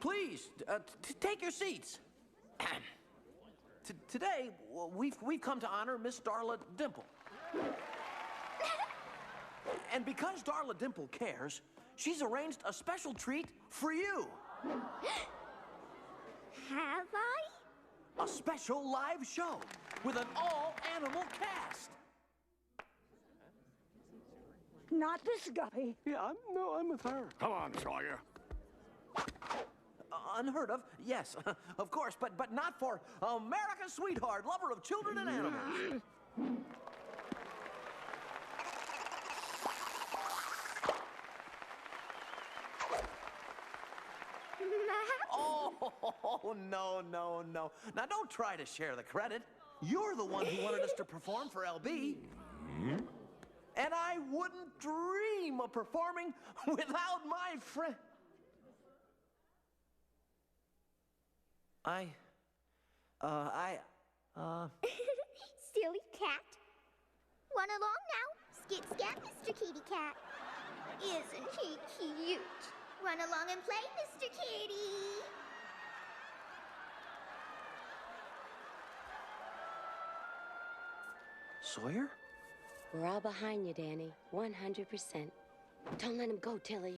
Please, take your seats. Today, we've come to honor Miss Darla Dimple. And because Darla Dimple cares, she's arranged a special treat for you. Have I? A special live show with an all-animal cast. Not this guy. Yeah, I'm with her. Come on, Sawyer. Unheard of, yes, of course, but not for America's sweetheart, lover of children and animals. Oh, no. Now, don't try to share the credit. You're the one who wanted us to perform for LB. And I wouldn't dream of performing without my friend. Silly cat. Run along now. Skit scat, Mr. Kitty Cat. Isn't he cute? Run along and play, Mr. Kitty. Sawyer? We're all behind you, Danny. 100%. Don't let him go, Tilly.